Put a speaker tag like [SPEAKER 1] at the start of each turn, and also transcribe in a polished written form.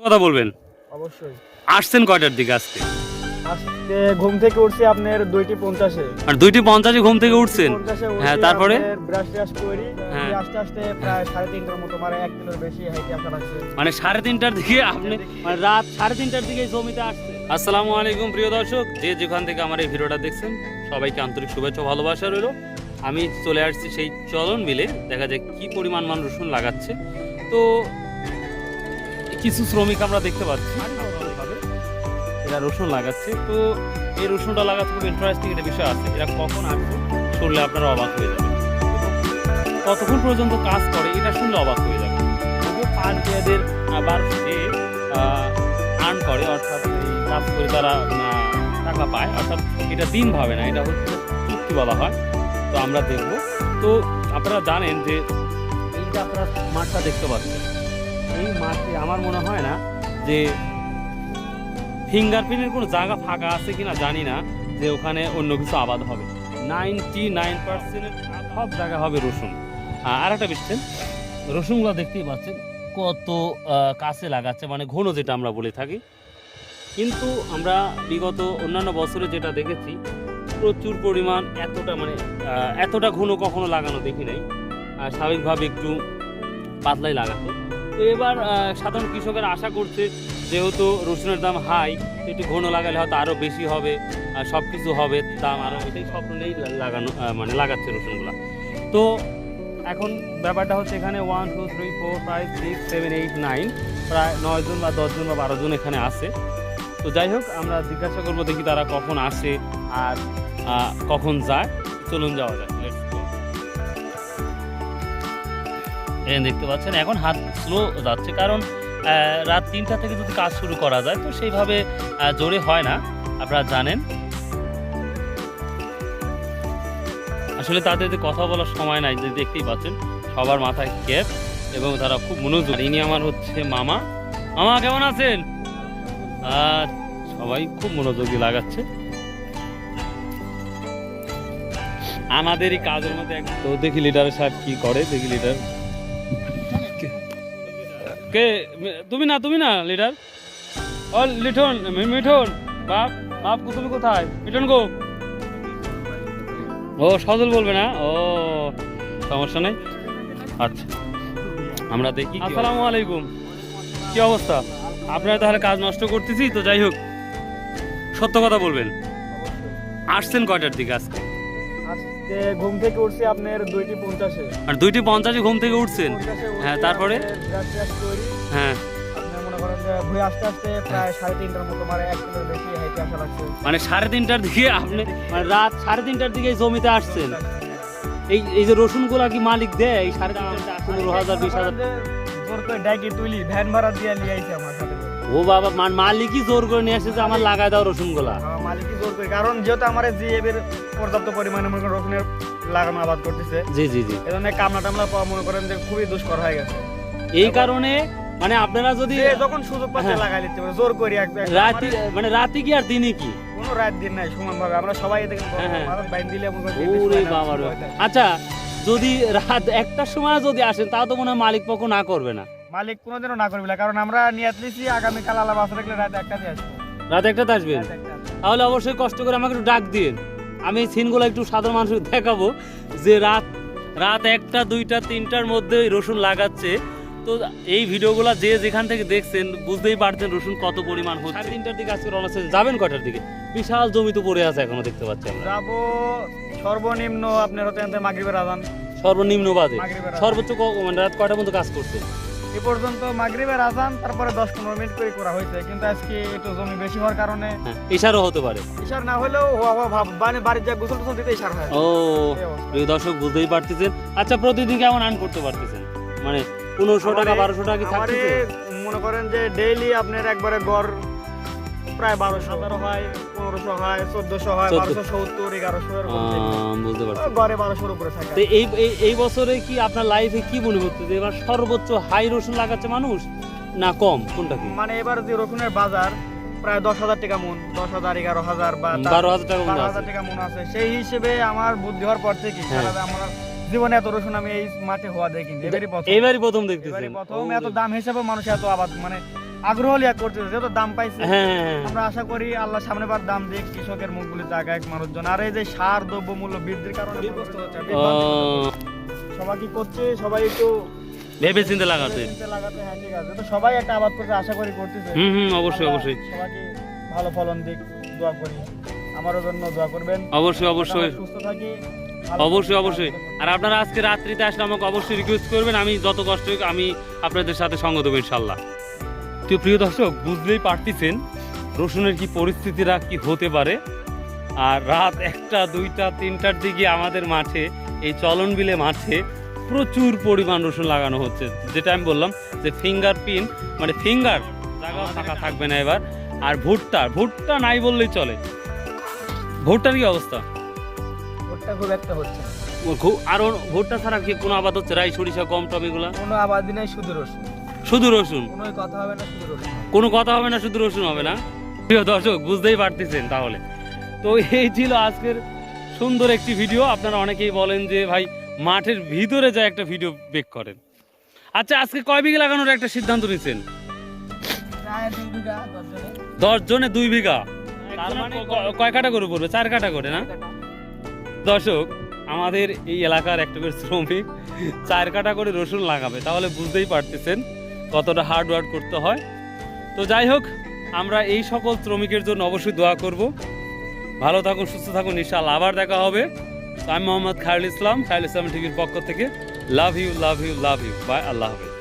[SPEAKER 1] কথা বলবেন।
[SPEAKER 2] অবশ্যই।
[SPEAKER 1] আসছেন কয়টার দিকে আজকে?
[SPEAKER 2] আজকে ঘুম থেকে উঠছি আপনার 2:50-এ।
[SPEAKER 1] আর 2:50 ঘুম থেকে উঠছেন?
[SPEAKER 2] 2:50-এ উঠে
[SPEAKER 1] হ্যাঁ, তারপরে
[SPEAKER 2] ব্রাশ ট্রাশ করি,
[SPEAKER 1] হ্যাঁ।
[SPEAKER 2] আস্তে আস্তে প্রায় 3:30টার মতো, মানে 1 কিলোর বেশি হাইটে আসা লাগছে।
[SPEAKER 1] মানে 3:30টার দিকে আপনি মানে রাত 3:30টার দিকে জমিতে আসছেন। আসসালামু আলাইকুম প্রিয় দর্শক, যে যেখান থেকে আমার এই ভিডিওটা দেখছেন সবাইকে আন্তরিক শুভেচ্ছা ভালোবাসা রইল। আমি চলে আসছি সেই চলন মিলে, দেখা যায় কি পরিমাণ রসুন লাগাচ্ছে। তো কিছু শ্রমিক আমরা দেখতে পাচ্ছি এরা রসুন লাগাচ্ছে। তো এই রসুনটা লাগাতে খুব ইন্টারেস্টিং একটা বিষয় আছে। এরা কখন আসছে শুনলে আপনারা অবাক হয়ে যাবেন, কতক্ষণ পর্যন্ত কাজ করে এটা শুনলে অবাক হয়ে যাবে। যদিও পার ডেদের আবার সে আর্ন করে, অর্থাৎ এই কাজ করে তারা টাকা পায়, অর্থাৎ এটা দিন ভাবে না, এটা হচ্ছে চুক্তি বলা হয়। তো আমরা দেখব। তো আপনারা জানেন যে এই যে আপনারা মাঠটা দেখতে পাচ্ছেন, এই মাঠে আমার মনে হয় না যে ফিঙ্গারপ্রিন্টের কোনো জায়গা ফাঁকা আছে কিনা জানি না, যে ওখানে অন্য কিছু আবাদ হবে। 99% সব জায়গা হবে রসুন। আর একটা বিষয়, রসুনগুলো দেখতেই পাচ্ছেন কত কাছে লাগাচ্ছে, মানে ঘন যেটা আমরা বলে থাকি। কিন্তু আমরা বিগত অন্যান্য বছরে যেটা দেখেছি, প্রচুর পরিমাণ এতটা ঘন কখনো লাগানো দেখি নাই। স্বাভাবিকভাবে একটু পাতলাই লাগাতো। তো এবার সাধারণ কৃষকের আশা করছে, যেহেতু রসুনের দাম হাই, একটু ঘন লাগালে হয়তো আরও বেশি হবে, সব কিছু হবে, দাম আরও, এটাই স্বপ্ন নেই লাগানো, লাগাচ্ছে রসুনগুলা। তো এখন ব্যাপারটা হচ্ছে, এখানে 1 2 3 4 5 6 7 8 9 প্রায় 9 জন বা 10 জন বা 12 জন এখানে আসে। তো যাই হোক, আমরা জিজ্ঞাসা করবো দেখি তারা কখন আসে আর কখন যায়। চলুন যাওয়া যায়। দেখতে পাচ্ছেন এখন হাত স্লো যাচ্ছে, কারণ রাত 3টা থেকে যদি কাজ শুরু করা যায় তো সেইভাবে জোরে হয় না, আপনারা জানেন। আসলে তাদের যে কথা বলার সময় নাই, যে দেখতেই পাচ্ছেন সবার মাথায় ক্যাপ এবং তারা খুব মনোযোগ। ইনি আমার হচ্ছে মামা। মামা কেমন আছেন? আর সবাই খুব মনোযোগী লাগাচ্ছে আমাদের এই কাজের মধ্যে। তো দেখি লিডারের সাহেব কি করে, দেখি লিডার কে। তুমি না লিডার? ও লিঠন, মিঠুন বাপ বাপ, তুমি কোথায়? মিঠুন গো। ও সজল বলবে না, ও সমস্যা নেই। আচ্ছা, আমরা দেখি। আসসালামু আলাইকুম, কি অবস্থা? আপনারা তাহলে কাজ নষ্ট করতেছি। তো যাই হোক, সত্য কথা বলবেন, আসছেন কয়টার দিকে আজকে?
[SPEAKER 2] আজকে ঘুম থেকে উঠছি আপনার 2:50-এ।
[SPEAKER 1] আর 2:50 ঘুম থেকে উঠছেন?
[SPEAKER 2] 2:50-এ উঠে
[SPEAKER 1] হ্যাঁ, তারপরে
[SPEAKER 2] ব্রাশ ট্রাশ করি,
[SPEAKER 1] হ্যাঁ,
[SPEAKER 2] আপনার মনে করেন যে ঘুরে আস্তে আস্তে প্রায় 3:30টার মতো, মানে 1 কিলোর বেশি হাইটে আসা লাগছে।
[SPEAKER 1] মানে 3:30টার দিকে আপনি, মানে রাত 3:30টার দিকে জমিতে আসছেন। এই যে রসুনগুলা কি মালিক দেয়? এই 3:30টা 15,000 20,000
[SPEAKER 2] জোর করে ডাকি তুলি, ভ্যান ভাড়া দিয়ে নিয়ে আইছে আমার সাথে।
[SPEAKER 1] ও বাবা, মালিকই জোর করে নিয়ে আসে যে আমার লাগাই দাও রসুনগুলা।
[SPEAKER 2] মালিকই জোর করে, কারণ যেহেতু আমার জিএবের পর্যাপ্ত পরিমাণে মনে করেন রসুনের লাগানো আবাদ করতেছে।
[SPEAKER 1] জি জি জি,
[SPEAKER 2] এই জন্য কামলা টামলা পাওয়া মনে করেন যে খুবই দুষ্কর হয়ে গেছে।
[SPEAKER 1] এই কারণে মানে আপনারা যদি
[SPEAKER 2] যখন সুযোগ পাচ্ছে
[SPEAKER 1] হ্যাঁ,
[SPEAKER 2] লাগাই নিতে পারে জোর করি।
[SPEAKER 1] রাতি মানে রাতি কি আর দিনে কি?
[SPEAKER 2] কোনো রাত দিন নাই, সমান ভাবে আমরা সবাই দেখেন বাইন দিলে মনে করেন
[SPEAKER 1] ওরে বাবা রে। আচ্ছা, যদি রাত 1টার সময় যদি আসেন তাও তো মনে হয় মালিক পক্ষ না করবে না।
[SPEAKER 2] মালিক কোনোদিনও না করবে না, কারণ আমরা নিয়াত লিছি আগামীকাল আলাদা বাস রাখলে রাত 1টাতে আসবো।
[SPEAKER 1] রাত 1টাতে আসবেন? তাহলে অবশ্যই কষ্ট করে আমাকে একটু ডাক দিন, আমি এই সিনগুলো একটু সাধারণ মানুষকে দেখাবো যে রাত 1টা 2টা 3টার মধ্যে রসুন লাগাচ্ছে। তো এই ভিডিওগুলো যে যেখান থেকে দেখছেন বুঝতেই পারছেন রসুন কত পরিমাণ হচ্ছে। 3:30টার দিকে আজকে রওনা হচ্ছে, যাবেন কয়টার দিকে? বিশাল জমি তো পড়ে আছে এখনো দেখতে পাচ্ছি আমরা।
[SPEAKER 2] যাবো সর্বনিম্ন আপনার হতে মাগরিবের আজান।
[SPEAKER 1] সর্বনিম্ন বাজে
[SPEAKER 2] মাগরিবের আজান।
[SPEAKER 1] সর্বোচ্চ মানে রাত কয়টা পর্যন্ত কাজ করছে?
[SPEAKER 2] এ পর্যন্ত মাগরিবের আজান, তারপরে 10-15 মিনিট করে করা হয়েছে, কিন্তু আজকে একটু জমি বেশি হওয়ার কারণে
[SPEAKER 1] ইশারও হতে পারে।
[SPEAKER 2] ইশার না হলেও বাড়ির যা গোসল টোসল দিতে ইশার হয়।
[SPEAKER 1] ও প্রিয় দর্শক, বুঝতেই পারতেছেন। আচ্ছা, প্রতিদিন কেমন আর্ন করতে পারতেছেন? মানে 1500 টাকা 1200 টাকা কি থাকতেছে?
[SPEAKER 2] মনে করেন যে ডেইলি আপনার একবারে গড় প্রায় 1200 হয়, 1500 হয়, 1400 হয়, 1270 1100 এরকম।
[SPEAKER 1] বুঝতে পারছি,
[SPEAKER 2] গড়ে 1200-এর উপরে থাকে।
[SPEAKER 1] তো এই বছরে কি আপনার লাইফে কি মনে হচ্ছে যে এবার সর্বোচ্চ হাই রসুন লাগাচ্ছে মানুষ না কম, কোনটা কি?
[SPEAKER 2] মানে এবার যে রসুনের বাজার প্রায় 10,000 টাকা মন, 10,000 11,000 বা
[SPEAKER 1] 12,000 টাকা মন আছে।
[SPEAKER 2] 12,000 টাকা মন আছে। সেই হিসেবে আমার বুদ্ধি হওয়ার পর থেকে আমার জীবনে এত রসুন আমি এই মাঠে হওয়া দেখিনি, এবারই প্রথম
[SPEAKER 1] দেখতেছি।
[SPEAKER 2] প্রথম এত দাম হিসেবে মানুষ এত আবাদ মানে আগ্রহ লিয়া করতেছে, যেহেতু দাম পাইছে।
[SPEAKER 1] হ্যাঁ
[SPEAKER 2] আমরা আশা করি আল্লাহ সামনে বার দাম দিয়ে কৃষকের মুখগুলি জায়গায় মানুষজন। আর এই যে সার দ্রব্য মূল্য বৃদ্ধির কারণে বিধ্বস্ত হচ্ছে, সবাই কি করছে, সবাই একটু
[SPEAKER 1] ভেবে চিন্তে লাগাতে।
[SPEAKER 2] লাগাতে। হ্যাঁ ঠিক আছে, তো সবাই একটা আবাদ করতে আশা করি করতেছে।
[SPEAKER 1] অবশ্যই অবশ্যই
[SPEAKER 2] সবাইকে ভালো ফলন দিক দোয়া করি, আমারও জন্য দোয়া করবেন।
[SPEAKER 1] অবশ্যই অবশ্যই
[SPEAKER 2] সুস্থ থাকি।
[SPEAKER 1] অবশ্যই অবশ্যই। আর আপনারা আজকে রাত্রিতে আসলে আমাকে অবশ্যই রিকোয়েস্ট করবেন, আমি যত কষ্ট হোক আমি আপনাদের সাথে সঙ্গ দেবো ইনশাল্লাহ। তো প্রিয় দর্শক, বুঝতেই পারতেছেন রসুনের কি পরিস্থিতিরা কি হতে পারে। আর রাত 1টা 2টা 3টার দিকে আমাদের মাঠে, এই চলন বিলে মাঠে প্রচুর পরিমাণ রসুন লাগানো হচ্ছে। যেটা আমি বললাম যে ফিঙ্গারপ্রিন্ট, মানে ফিঙ্গার জায়গা ফাঁকা থাকবে না এবার। আর ভুট্টা নাই বললেই চলে। ভুট্টার কি অবস্থা?
[SPEAKER 2] ভুট্টা খুব একটা হচ্ছে না।
[SPEAKER 1] আর ভুট্টা ছাড়া কি কোনো আবাদ হচ্ছে? রাই, সরিষা, গম, টম এগুলা?
[SPEAKER 2] কোনো আবাদই নাই, শুধু রসুন।
[SPEAKER 1] শুধু রসুন,
[SPEAKER 2] কোনো কথা হবে না, শুধু রসুন।
[SPEAKER 1] কোনো কথা হবে না, শুধু রসুন হবে না। প্রিয় দর্শক, বুঝতেই পারতেছেন তাহলে। তো এই ছিল আজকের সুন্দর একটি ভিডিও। আপনারা অনেকেই বলেন যে ভাই মাঠের ভিতরে যায় একটা ভিডিও বেক করেন। আচ্ছা, আজকে কয় বিঘা লাগানোর একটা সিদ্ধান্ত নিয়েছেন?
[SPEAKER 2] প্রায় 2 বিঘা,
[SPEAKER 1] 10 জনে 2 বিঘা। তার মানে কয় কাটা করে পড়বে? 4 কাটা করে না? দর্শক, আমাদের এই এলাকার একটা করে শ্রমিক 4 কাটা করে রসুন লাগাবে, তাহলে বুঝতেই পারতেছেন কতটা হার্ড ওয়ার্ক করতে হয়। তো যাই হোক, আমরা এই সকল শ্রমিকের জন্য অবশ্যই দোয়া করব। ভালো থাকুন, সুস্থ থাকুন, ইনশাআল্লাহ আবার দেখা হবে। তো আমি মোহাম্মদ খায়রুল ইসলাম টিভির পক্ষ থেকে love you love you love you bye. আল্লাহ হাফেজ।